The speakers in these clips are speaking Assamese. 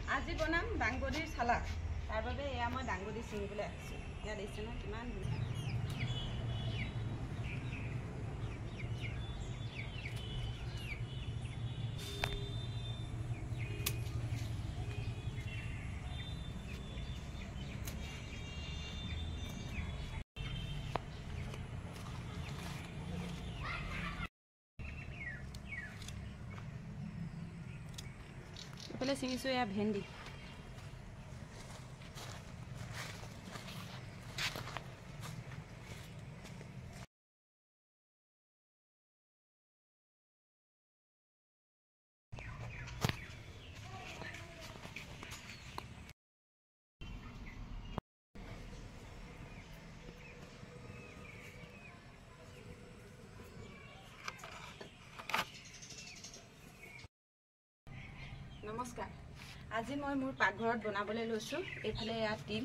আজি বনাম দাংবডিৰ সালাদ তাৰ বাবে এয়া মই দাংবডি ছিঙিবলৈ আহিছোঁ ইয়া দেখিছে ন কিমান এফালে ছিঙিছোঁ এয়া ভেন্দি নমস্কাৰ আজি মই মোৰ পাকঘৰত বনাবলৈ লৈছোঁ এইফালে এয়া তিল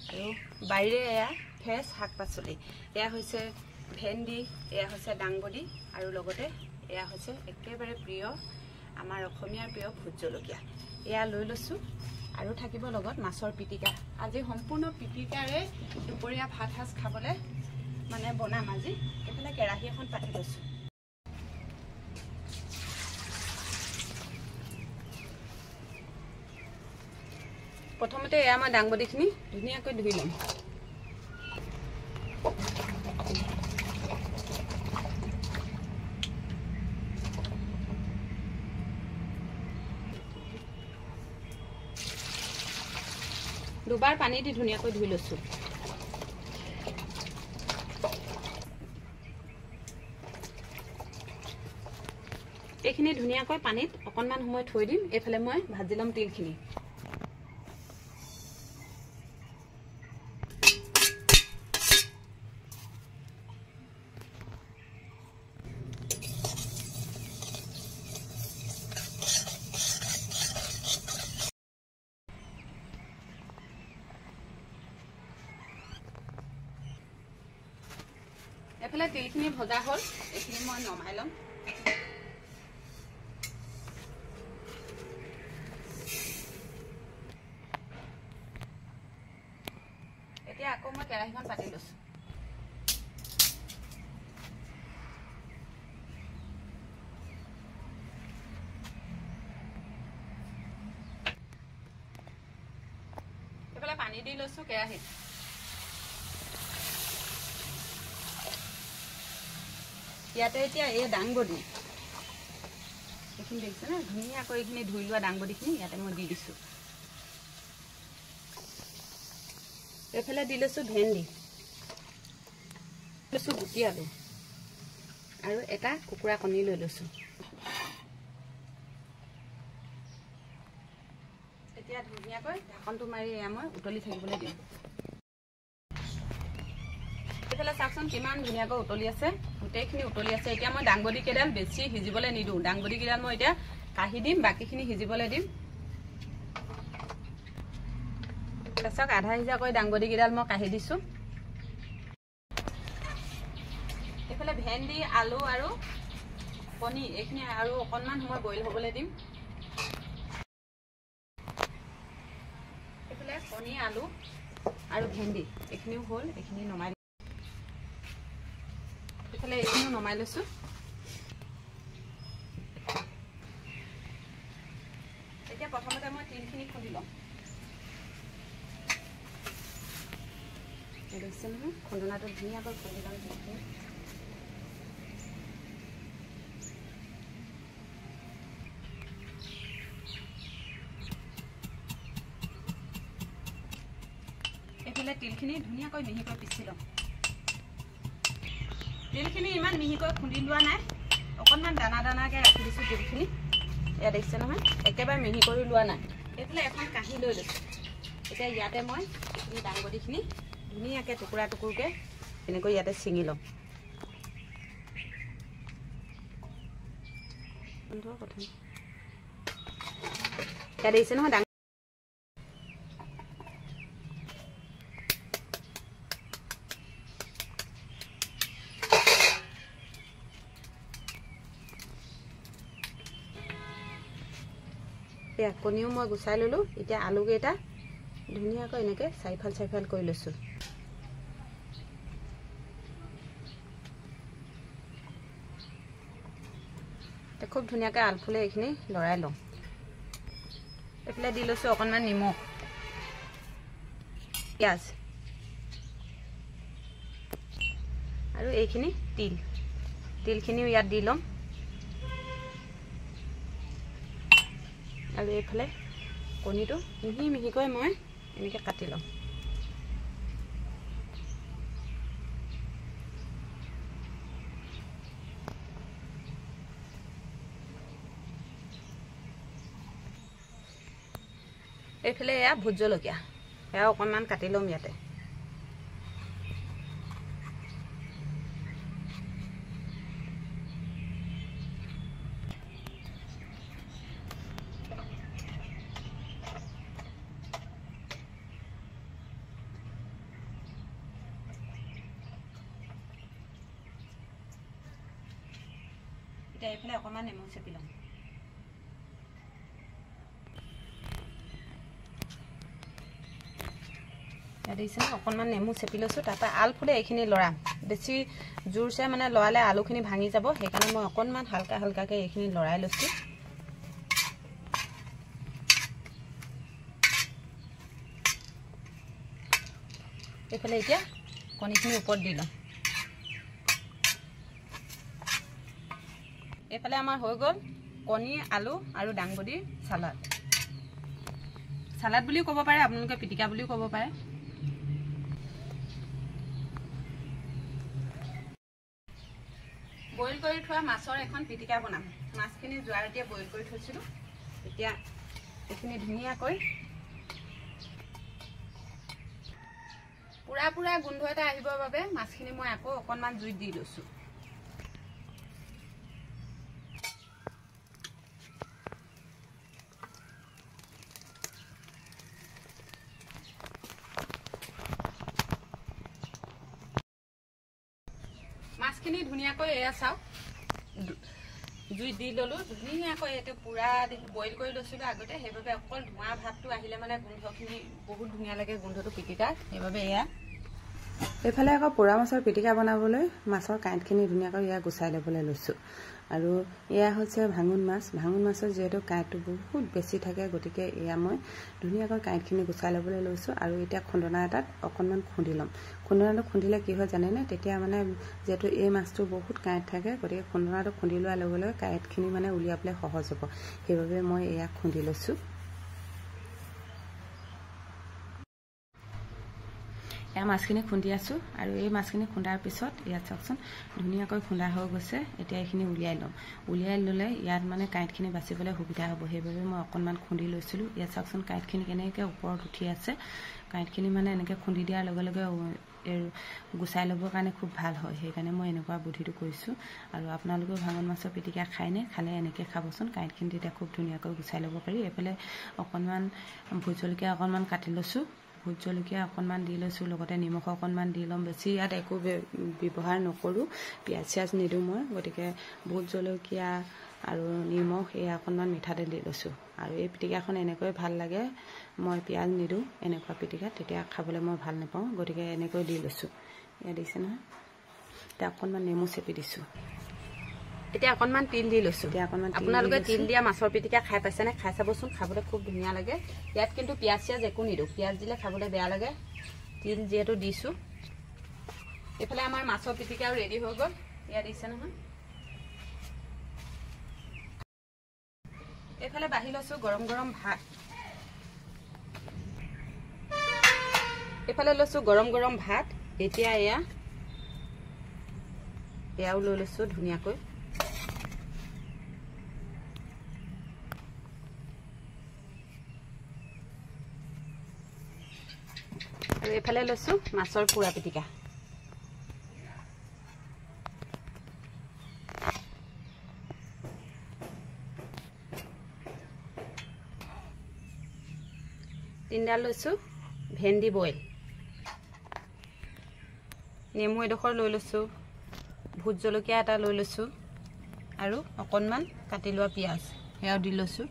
আৰু বাইৰে এয়া ফ্ৰেছ শাক পাচলি এয়া হৈছে ভেন্দি এয়া হৈছে দাংবডি আৰু লগতে এয়া হৈছে একেবাৰে প্ৰিয় আমাৰ অসমীয়াৰ প্ৰিয় ভোট জলকীয়া এয়া লৈ লৈছোঁ আৰু থাকিব লগত মাছৰ পিটিকা আজি সম্পূৰ্ণ পিটিকাৰে দুপৰীয়া ভাত সাজ খাবলৈ মানে বনাম আজি এইফালে কেৰাহী এখন পাতি লৈছোঁ প্ৰথমতে এয়া মই দাংবডিখিনি ধুনীয়াকৈ ধুই ল'ম দুবাৰ পানী দি ধুনীয়াকৈ ধুই লৈছোঁ এইখিনি ধুনীয়াকৈ পানীত অকণমান সময় থৈ দিম এইফালে মই ভাজি ল'ম তিলখিনি এফালে তিলখিনি ভজা হ'ল এইখিনি মই নমাই ল'ম এতিয়া আকৌ মই কেৰাহীখন পাতি লৈছোঁ এইফালে পানী দি লৈছোঁ কেৰাহীত ইয়াতে এতিয়া এই দাংবডি এইখিনি দেখিছে না ধুনীয়াকৈ এইখিনি ধুই লোৱা দাংবডিখিনি ইয়াতে মই দি দিছোঁ এইফালে দি লৈছোঁ ভেন্দি লৈছোঁ গুটি আলু আৰু এটা কুকুৰা কণী লৈ লৈছোঁ এতিয়া ধুনীয়াকৈ ঢাকনটো মাৰি এয়া মই উতলি থাকিবলৈ দিম এইফালে চাওকচোন কিমান ধুনীয়াকৈ উতলি আছে গোটেইখিনি উতলি আছে এতিয়া মই দাংবডি কেইডাল বেছি সিজিবলৈ নিদিওঁ দাংবডি কেইডাল মই এতিয়া কাঢ়ি দিম বাকীখিনি সিজিবলৈ দিম চাওক আধা সিজাকৈ দাংবডি কেইডাল মই কাঢ়ি দিছোঁ এইফালে ভেন্দি আলু আৰু কণী এইখিনি আৰু অকণমান সময় বইল হ'বলৈ দিম এইফালে কণী আলু আৰু ভেন্দি এইখিনিও হ'ল এইখিনি নমাই এইফালে এইখিনিও নমাই লৈছোঁ এতিয়া প্ৰথমতে মই তিলখিনি খুন্দি ল'ম দেখিছে নহয় খুন্দনাটো ধুনীয়াকৈ খুন্দি ল'ম তিলখিনি এইফালে তিলখিনি ধুনীয়াকৈ মিহিকৈ পিচি ল'ম তিলখিনি ইমান মিহিকৈ খুন্দি লোৱা নাই অকণমান দানা দানাকৈ ৰাখি দিছোঁ তিলখিনি এয়া দেখিছে নহয় একেবাৰে মিহি কৰি লোৱা নাই এইফালে এখন কাঁহী লৈ লৈছোঁ এতিয়া ইয়াতে মই এইখিনি দাংবডিখিনি ধুনীয়াকৈ টুকুৰা টুকুৰকৈ এনেকৈ ইয়াতে ছিঙি ল'ম ইয়াত দেখিছে নহয় এয়া কণীও মই গুচাই ললোঁ। এতিয়া আলুকেইটা ধুনীয়াকৈ এনেকৈ চাৰিফাল কৰি লৈছোঁ। খুব ধুনীয়াকৈ আলফুলে এইখিনি লৰাই লওঁ। এইফালে দি লৈছোঁ অকণমান নিমখ, পিঁয়াজ আৰু এইখিনি তিলখিনিও ইয়াত দি ল'ম। আৰু এইফালে কণীটো মিহি মিহিকৈ মই এনেকৈ কাটি ল'ম। এইফালে এয়া ভোট জলকীয়া, এয়া অকণমান কাটি ল'ম ইয়াতে। এতিয়া এইফালে অকণমান নেমু চেপি ল'ম। দিছে অকণমান নেমু চেপি লৈছোঁ। তাৰপৰা আলফুলে এইখিনি লৰাম। বেছি জোৰছে মানে লৰালে আলুখিনি ভাঙি যাব, সেইকাৰণে মই অকণমান হালকাকৈ এইখিনি লৰাই লৈছোঁ। এইফালে এতিয়া কণীখিনি ওপৰত দি ল'ম। এইফালে আমাৰ হৈ গ'ল কণী, আলু আৰু দাংবডিৰ চালাড বুলিও ক'ব পাৰে, আপোনালোকে পিটিকা বুলিও ক'ব পাৰে। বইল কৰি থোৱা মাছৰ এখন পিটিকা বনাম। মাছখিনি যোৱা ৰাতিয়ে বইল কৰি থৈছিলোঁ। এতিয়া এইখিনি ধুনীয়াকৈ পুৰা গোন্ধ এটা আহিবৰ বাবে মাছখিনি মই আকৌ অকণমান জুইত দি লৈছোঁ। মাছখিনি ধুনীয়াকৈ এয়া চাওক জুইত দি ল'লোঁ। ধুনীয়াকৈ এইটো পুৰা বইল কৰি লৈছিলোঁ আগতে, সেইবাবে অকল ধোঁৱা ভাতটো আহিলে মানে গোন্ধখিনি বহুত ধুনীয়া লাগে, গোন্ধটো পিটিকাৰ, সেইবাবে এয়া। এইফালে আকৌ পোৰা মাছৰ পিটিকা বনাবলৈ মাছৰ কাঁইটখিনি ধুনীয়াকৈ এয়া গুচাই ল'বলৈ লৈছোঁ। আৰু এয়া হৈছে ভাঙোন মাছ। ভাঙোন মাছৰ যিহেতু কাঁইটটো বহুত বেছি থাকে, গতিকে এয়া মই ধুনীয়াকৈ কাঁইটখিনি গুচাই ল'বলৈ লৈছোঁ। আৰু এতিয়া খুন্দনা এটাত অকণমান খুন্দি ল'ম। খুন্দনাটো খুন্দিলে কি হয় জানেনে, তেতিয়া মানে যিহেতু এই মাছটো বহুত কাঁইট থাকে, গতিকে খুন্দনাটো খুন্দি লোৱাৰ লগে লগে কাঁইটখিনি মানে উলিয়াবলৈ সহজ হ'ব, সেইবাবে মই এয়া খুন্দি লৈছোঁ। এয়া মাছখিনি খুন্দি আছোঁ। আৰু এই মাছখিনি খুন্দাৰ পিছত ইয়াত চাওকচোন ধুনীয়াকৈ খুন্দা হৈ গৈছে। এতিয়া এইখিনি উলিয়াই ল'ম। উলিয়াই ল'লে ইয়াত মানে কাঁইটখিনি বাচিবলৈ সুবিধা হ'ব, সেইবাবে মই অকণমান খুন্দি লৈছিলোঁ। ইয়াত চাওকচোন কাঁইটখিনি কেনেকৈ ওপৰত উঠি আছে। কাঁইটখিনি মানে এনেকৈ খুন্দি দিয়াৰ লগে লগে গুচাই ল'বৰ কাৰণে খুব ভাল হয়, সেইকাৰণে মই এনেকুৱা বুদ্ধিটো কৰিছোঁ। আৰু আপোনালোকেও ভাঙোন মাছৰ পিটিকা খায়নে? খালে এনেকৈ খাবচোন। কাঁইটখিনি তেতিয়া খুব ধুনীয়াকৈ গুচাই ল'ব পাৰি। এইফালে অকণমান ভোট জলকীয়া অকণমান কাটি লৈছোঁ। ভোট জলকীয়া অকণমান দি লৈছোঁ, লগতে নিমখ অকণমান দি ল'ম। বেছি ইয়াত একো ব্যৱহাৰ নকৰোঁ, পিঁয়াজ চিয়াজ নিদিওঁ মই, গতিকে ভোট জলকীয়া আৰু নিমখ এয়া অকণমান মিঠাতেল দি লৈছোঁ। আৰু এই পিটিকাখন এনেকৈ ভাল লাগে, মই পিঁয়াজ নিদিওঁ এনেকুৱা পিটিকাত, তেতিয়া খাবলৈ মই ভাল নাপাওঁ, গতিকে এনেকৈ দি লৈছোঁ। এয়া দিছে নহয়। এতিয়া অকণমান নেমু চেপি দিছোঁ। এতিয়া অকণমান তিল দি লৈছোঁ। আপোনালোকে তিল দিয়া মাছৰ পিটিকা খাই পাইছেনে? খাই চাবচোন, খাবলৈ খুব ধুনীয়া লাগে। ইয়াত কিন্তু পিঁয়াজ চিয়াজ একো নিদিওঁ, পিঁয়াজ দিলে খাবলৈ বেয়া লাগে, তিল যিহেতু দিছোঁ। এইফালে আমাৰ মাছৰ পিটিকাও ৰেডি হৈ গ'ল। এয়া দিছে নহয়। এইফালে বাঢ়ি লৈছোঁ গৰম ভাত। এইফালে লৈছোঁ গৰম ভাত। এতিয়া এয়াও লৈ লৈছোঁ ধুনীয়াকৈ। আৰু এইফালে লৈছোঁ মাছৰ পোৰা পিটিকা। তিনিডাল লৈছোঁ ভেন্দি বইল। নেমু এডোখৰ লৈ লৈছোঁ, ভোট জলকীয়া এটা লৈ লৈছোঁ, আৰু অকণমান কাটি লোৱা পিঁয়াজ সেয়াও দি লৈছোঁ।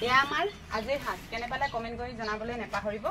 এয়া আমাৰ আজিৰ সাজ কেনে পালে কমেণ্ট কৰি জনাবলৈ নেপাহৰিব।